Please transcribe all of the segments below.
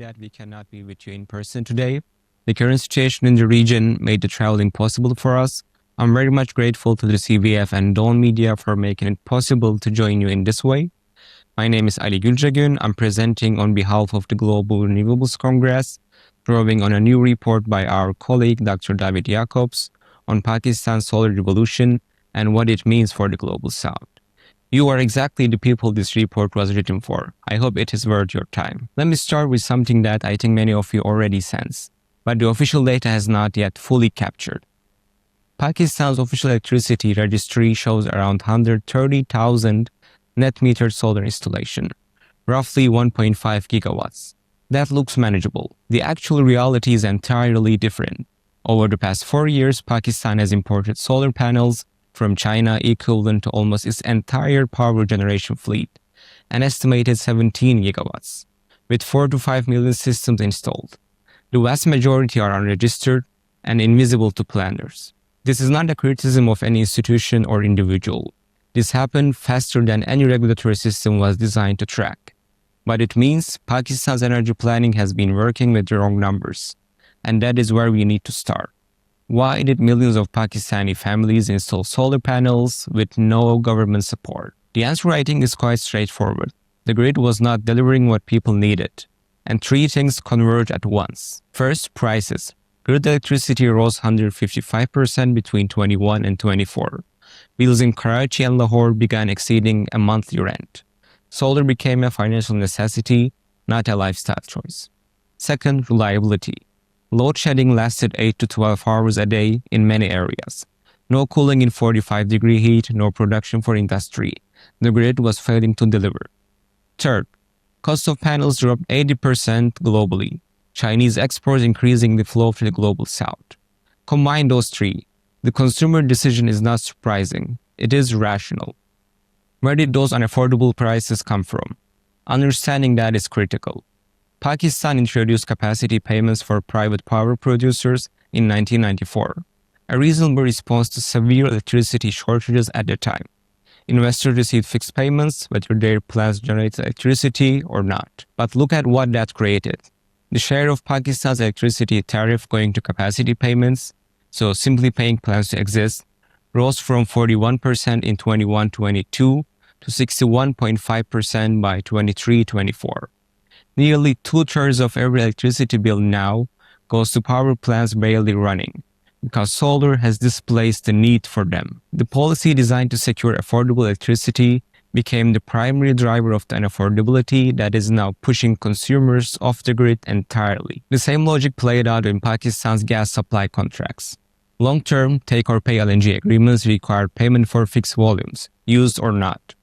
that we cannot be with you in person today. The current situation in the region made the travel impossible for us. I'm very much grateful to the CVF and Dawn Media for making it possible to join you in this way. My name is Ali Gülcagün. I'm presenting on behalf of the Global Renewables Congress, drawing on a new report by our colleague Dr. David Jacobs on Pakistan's solar revolution and what it means for the global south. You are exactly the people this report was written for. I hope it is worth your time. Let me start with something that I think many of you already sense, but the official data has not yet fully captured. Pakistan's official electricity registry shows around 130,000 net metered solar installation, roughly 1.5 gigawatts. That looks manageable. The actual reality is entirely different. Over the past 4 years, Pakistan has imported solar panels from China equivalent to almost its entire power generation fleet, an estimated 17 gigawatts, with 4 to 5 million systems installed. The vast majority are unregistered and invisible to planners. This is not a criticism of any institution or individual. This happened faster than any regulatory system was designed to track. But it means Pakistan's energy planning has been working with the wrong numbers, and that is where we need to start. Why did millions of Pakistani families install solar panels with no government support? The answer, I think, is quite straightforward. The grid was not delivering what people needed, and three things converged at once. First, prices. Grid electricity rose 155% between 21 and 24. Bills in Karachi and Lahore began exceeding a monthly rent. Solar became a financial necessity, not a lifestyle choice. Second, reliability. Load shedding lasted 8 to 12 hours a day in many areas. No cooling in 45-degree heat, no production for industry. The grid was failing to deliver. Third, cost of panels dropped 80% globally. Chinese exports increasing the flow to the global south. Combine those three. The consumer decision is not surprising. It is rational. Where did those unaffordable prices come from? Understanding that is critical. Pakistan introduced capacity payments for private power producers in 1994, a reasonable response to severe electricity shortages at the time. Investors received fixed payments whether their plants generated electricity or not. But look at what that created. The share of Pakistan's electricity tariff going to capacity payments, so simply paying plants to exist, rose from 41% in 21-22 to 61.5% by 23-24. Nearly 2/3 of every electricity bill now goes to power plants barely running, because solar has displaced the need for them. The policy designed to secure affordable electricity became the primary driver of the unaffordability that is now pushing consumers off the grid entirely. The same logic played out in Pakistan's gas supply contracts. Long-term take-or-pay LNG agreements required payment for fixed volumes, used or not.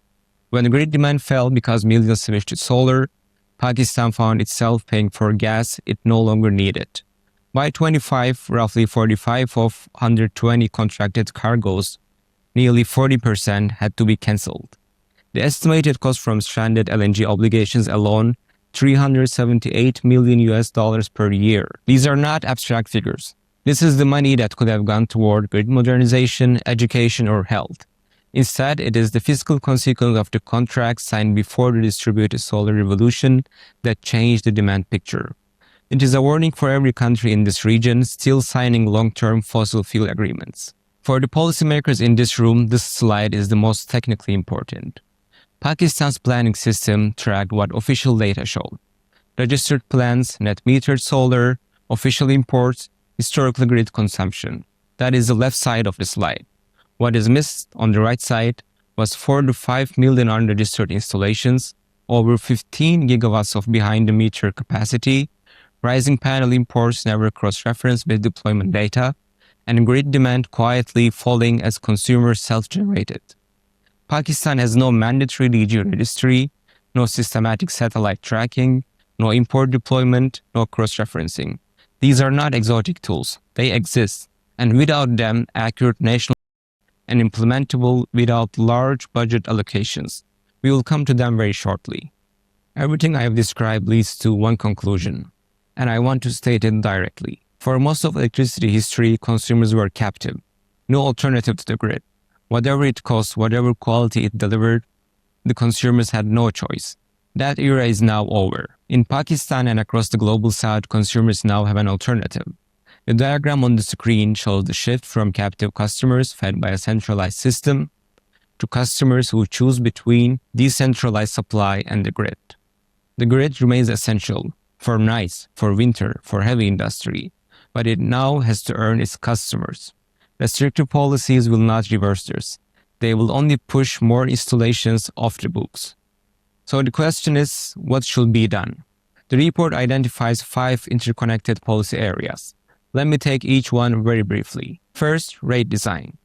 When grid demand fell because millions switched to solar, Pakistan found itself paying for gas it no longer needed. By 25, roughly 45 of 120 contracted cargoes, nearly 40% had to be cancelled. The estimated cost from stranded LNG obligations alone, $378 million per year. These are not abstract figures. This is the money that could have gone toward grid modernization, education, or health. Instead, it is the fiscal consequence of the contracts signed before the distributed solar revolution that changed the demand picture. It is a warning for every country in this region still signing long-term fossil fuel agreements. For the policymakers in this room, this slide is the most technically important. Pakistan's planning system tracked what official data showed. Registered plants, net metered solar, official imports, historical grid consumption. That is the left side of the slide. What is missed on the right side was 4 to 5 million unregistered installations, over 15 gigawatts of behind-the-meter capacity, rising panel imports never cross-referenced with deployment data, and grid demand quietly falling as consumers self-generated. Pakistan has no mandatory DG registry, no systematic satellite tracking, no import deployment, no cross-referencing. These are not exotic tools. They exist, and without them, accurate national and implementable without large budget allocations. We will come to them very shortly. Everything I have described leads to one conclusion, and I want to state it directly. For most of electricity history, consumers were captive. No alternative to the grid. Whatever it cost, whatever quality it delivered, the consumers had no choice. That era is now over. In Pakistan and across the global south, consumers now have an alternative. The diagram on the screen shows the shift from captive customers fed by a centralized system to customers who choose between decentralized supply and the grid. The grid remains essential for nights, for winter, for heavy industry, but it now has to earn its customers. Restrictive policies will not reverse this. They will only push more installations off the books. So the question is, what should be done? The report identifies 5 interconnected policy areas. Let me take each one very briefly. First, rate design.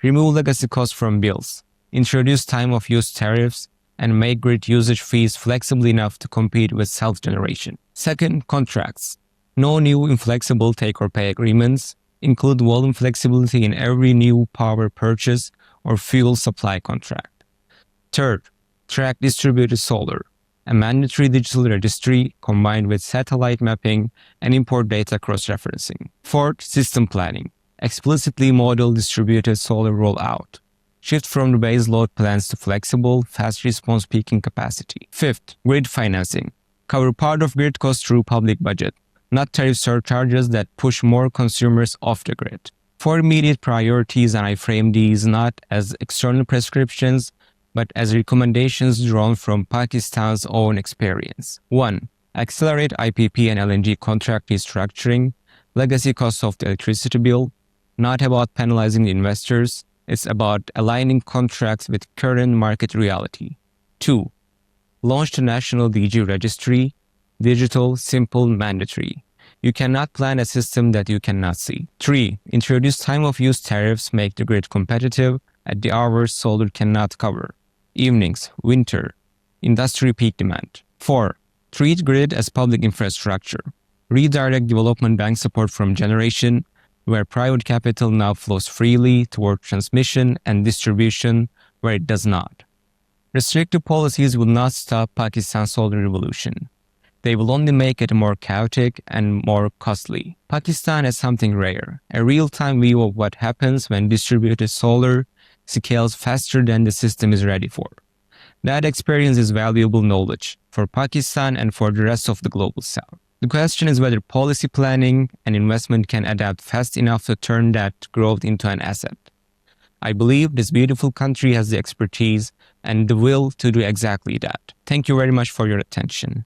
Remove legacy costs from bills. Introduce time-of-use tariffs and make grid usage fees flexible enough to compete with self-generation. Second, contracts. No new inflexible take-or-pay agreements. Include volume flexibility in every new power purchase or fuel supply contract. Third, track distributed solar. A mandatory digital registry combined with satellite mapping and import data cross-referencing. Fourth, system planning. Explicitly model distributed solar rollout. Shift from the base load plans to flexible, fast response peaking capacity. Fifth, grid financing. Cover part of grid costs through public budget, not tariff surcharges that push more consumers off the grid. 4 immediate priorities, and I frame these not as external prescriptions, but as recommendations drawn from Pakistan's own experience. 1. Accelerate IPP and LNG contract restructuring. Legacy costs of the electricity bill. Not about penalizing the investors. It's about aligning contracts with current market reality. 2. Launch the National DG Registry. Digital, simple, mandatory. You cannot plan a system that you cannot see. 3. Introduce time-of-use tariffs, make the grid competitive at the hours solar cannot cover. Evenings, winter, industry peak demand. 4. Treat grid as public infrastructure. Redirect development bank support from generation, where private capital now flows freely, toward transmission and distribution, where it does not. Restrictive policies will not stop Pakistan's solar revolution. They will only make it more chaotic and more costly. Pakistan has something rare, a real-time view of what happens when distributed solar scales faster than the system is ready for. That experience is valuable knowledge for Pakistan and for the rest of the global south. The question is whether policy planning and investment can adapt fast enough to turn that growth into an asset. I believe this beautiful country has the expertise and the will to do exactly that. Thank you very much for your attention.